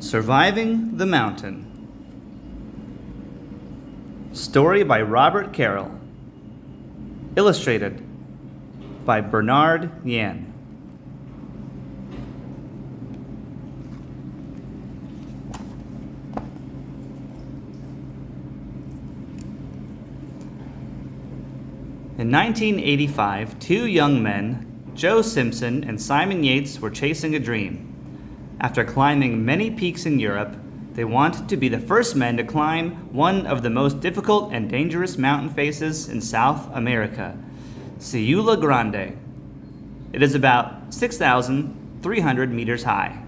Surviving the Mountain. Story by Robert Carroll. Illustrated by Bernard Yan. In 1985, two young men, Joe Simpson and Simon Yates, were chasing a dream. After climbing many peaks in Europe, they wanted to be the first men to climb one of the most difficult and dangerous mountain faces in South America, Ciula Grande. It is about 6,300 meters high.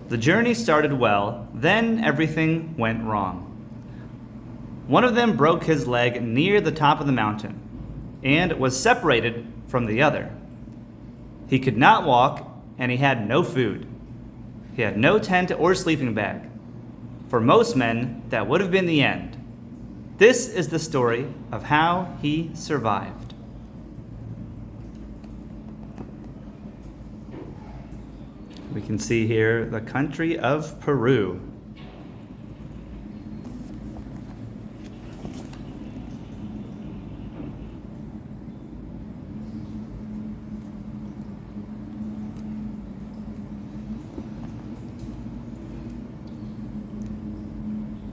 The journey started well, then everything went wrong. One of them broke his leg near the top of the mountain and was separated from the other. He could not walk and he had no food. He had no tent or sleeping bag. For most men, that would have been the end. This is the story of how he survived. We can see here the country of Peru.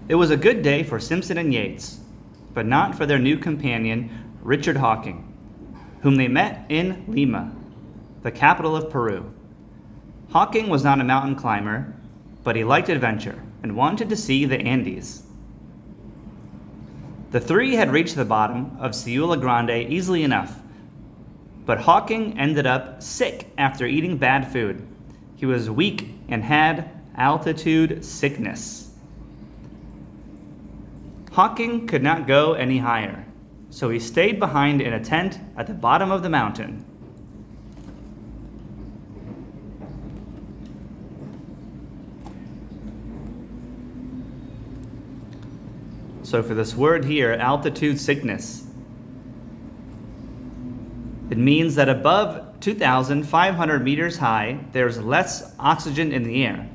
It was a good day for Simpson and Yates, but not for their new companion, Richard Hawking, whom they met in Lima, the capital of Peru. Hawking was not a mountain climber, but he liked adventure and wanted to see the Andes. The three had reached the bottom of Ciula Grande easily enough, but Hawking ended up sick after eating bad food. He was weak and had altitude sickness. Hawking could not go any higher, so he stayed behind in a tent at the bottom of the mountain. So for this word here, altitude sickness, it means that above 2,500 meters high, there's less oxygen in the air,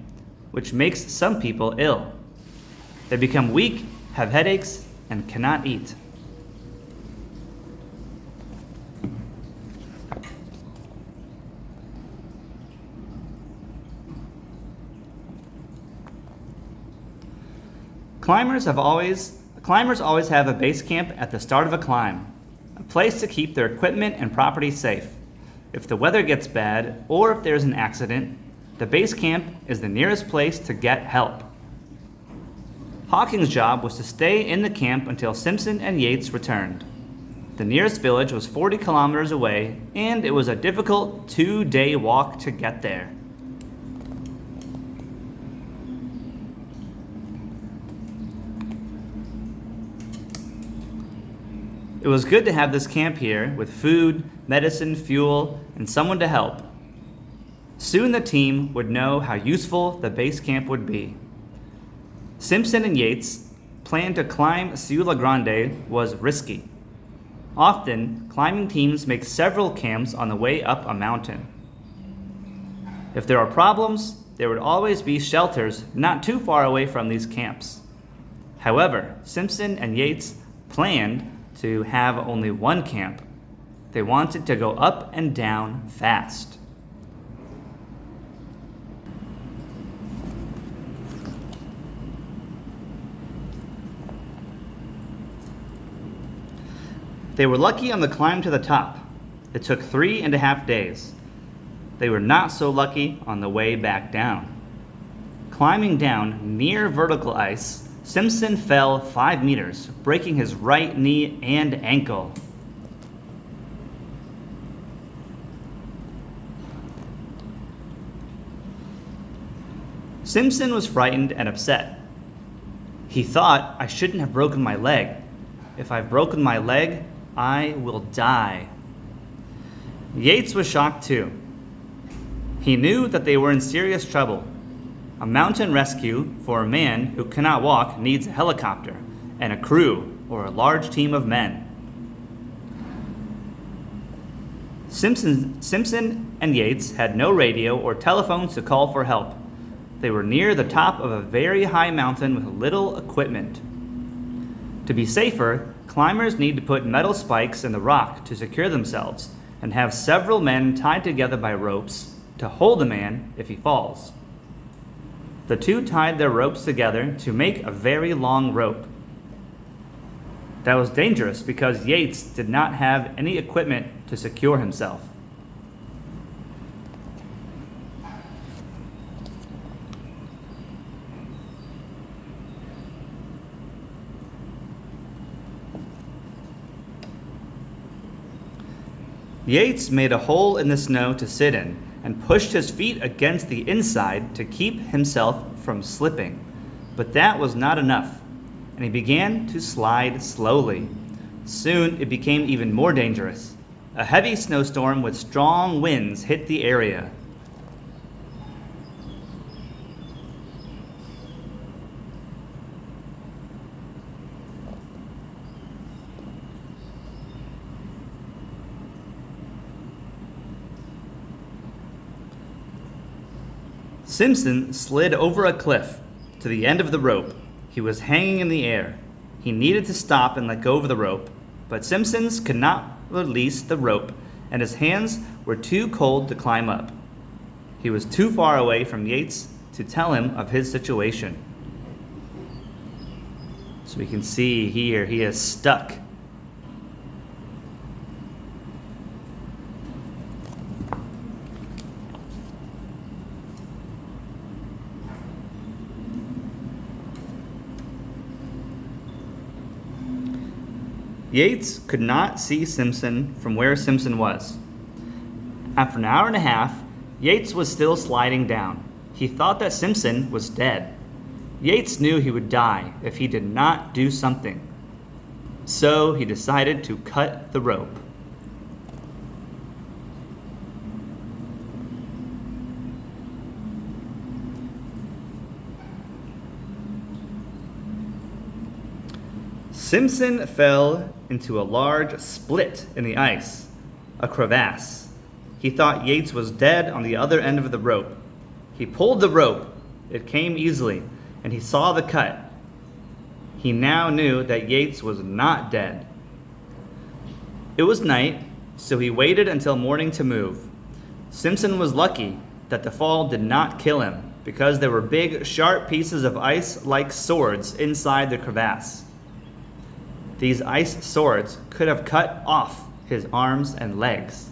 which makes some people ill. They become weak, have headaches, and cannot eat. Climbers always have a base camp at the start of a climb, a place to keep their equipment and property safe. If the weather gets bad or if there's an accident, the base camp is the nearest place to get help. Hawking's job was to stay in the camp until Simpson and Yates returned. The nearest village was 40 kilometers away, and it was a difficult 2-day walk to get there. It was good to have this camp here with food, medicine, fuel, and someone to help. Soon the team would know how useful the base camp would be. Simpson and Yates' plan to climb Ciula Grande was risky. Often, climbing teams make several camps on the way up a mountain. If there are problems, there would always be shelters not too far away from these camps. However, Simpson and Yates planned to have only one camp. They wanted to go up and down fast. They were lucky on the climb to the top. It took 3.5 days. They were not so lucky on the way back down. Climbing down near vertical ice, Simpson fell 5 meters, breaking his right knee and ankle. Simpson was frightened and upset. He thought, I shouldn't have broken my leg. If I've broken my leg, I will die. Yates was shocked too. He knew that they were in serious trouble. A mountain rescue for a man who cannot walk needs a helicopter and a crew or a large team of men. Simpson and Yates had no radio or telephones to call for help. They were near the top of a very high mountain with little equipment. To be safer, climbers need to put metal spikes in the rock to secure themselves and have several men tied together by ropes to hold a man if he falls. The two tied their ropes together to make a very long rope. That was dangerous because Yates did not have any equipment to secure himself. Yates made a hole in the snow to sit in and pushed his feet against the inside to keep himself from slipping. But that was not enough, and he began to slide slowly. Soon it became even more dangerous. A heavy snowstorm with strong winds hit the area. Simpson slid over a cliff to the end of the rope. He was hanging in the air. He needed to stop and let go of the rope, but Simpson could not release the rope, and his hands were too cold to climb up. He was too far away from Yates to tell him of his situation. So we can see here he is stuck. Yates could not see Simpson from where Simpson was. After an hour and a half, Yates was still sliding down. He thought that Simpson was dead. Yates knew he would die if he did not do something. So he decided to cut the rope. Simpson fell into a large split in the ice, a crevasse. He thought Yates was dead on the other end of the rope. He pulled the rope. It came easily, and he saw the cut. He now knew that Yates was not dead. It was night, so he waited until morning to move. Simpson was lucky that the fall did not kill him, because there were big, sharp pieces of ice like swords inside the crevasse. These ice swords could have cut off his arms and legs.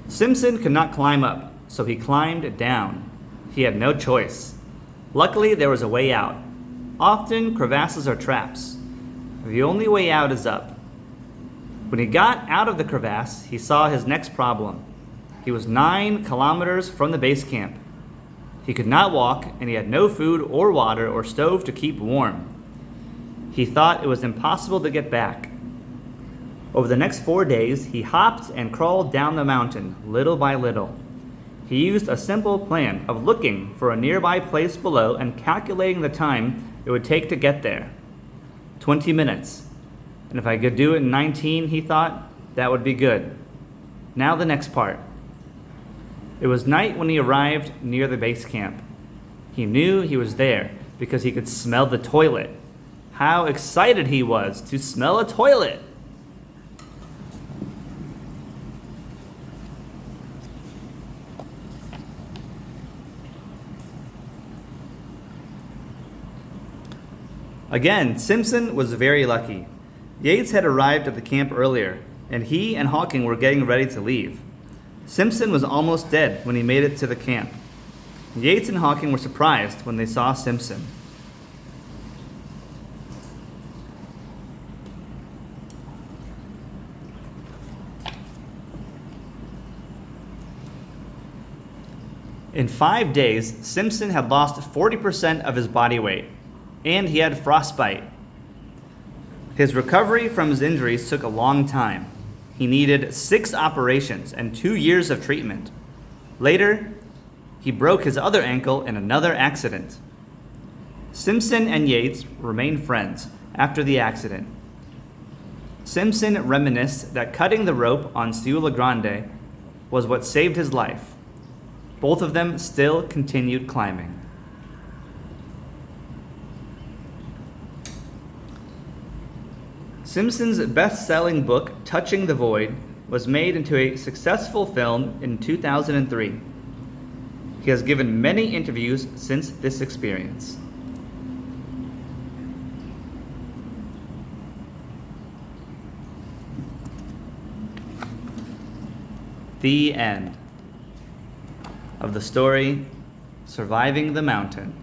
Simpson could not climb up, so he climbed down. He had no choice. Luckily, there was a way out. Often, crevasses are traps. The only way out is up. When he got out of the crevasse, he saw his next problem. He was 9 kilometers from the base camp. He could not walk, and he had no food or water or stove to keep warm. He thought it was impossible to get back. Over the next 4 days, he hopped and crawled down the mountain, little by little. He used a simple plan of looking for a nearby place below and calculating the time it would take to get there. 20 minutes. And if I could do it in 19, he thought, that would be good. Now the next part. It was night when he arrived near the base camp. He knew he was there because he could smell the toilet. How excited he was to smell a toilet! Again, Simpson was very lucky. Yates had arrived at the camp earlier, and he and Hawking were getting ready to leave. Simpson was almost dead when he made it to the camp. Yates and Hawking were surprised when they saw Simpson. In 5 days, Simpson had lost 40% of his body weight, and he had frostbite. His recovery from his injuries took a long time. He needed 6 operations and 2 years of treatment. Later, he broke his other ankle in another accident. Simpson and Yates remained friends after the accident. Simpson reminisced that cutting the rope on Ciula Grande was what saved his life. Both of them still continued climbing. Simpson's best-selling book, Touching the Void, was made into a successful film in 2003. He has given many interviews since this experience. The end of the story, Surviving the Mountain.